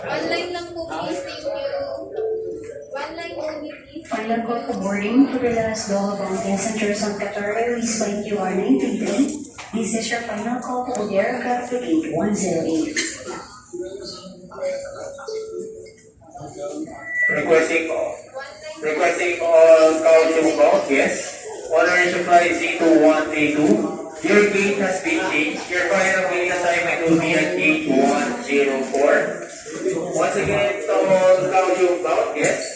Online lang po, please. Thank you. One line only, please. Final call for boarding for the last Doha Bank passengers on Qatar Airways flight QR93. This is your final call to the aircraft with gate 108. Requesting all couching bound guests. Honorary flight Z2132. Your gate has been changed. Your final gate assignment will be at gate 104. Once again, to all couching bound guests.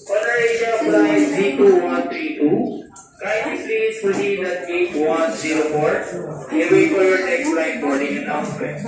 Honorary flight Z2132. Kindly please proceed at gate 104. We wait for your next flight boarding announcement.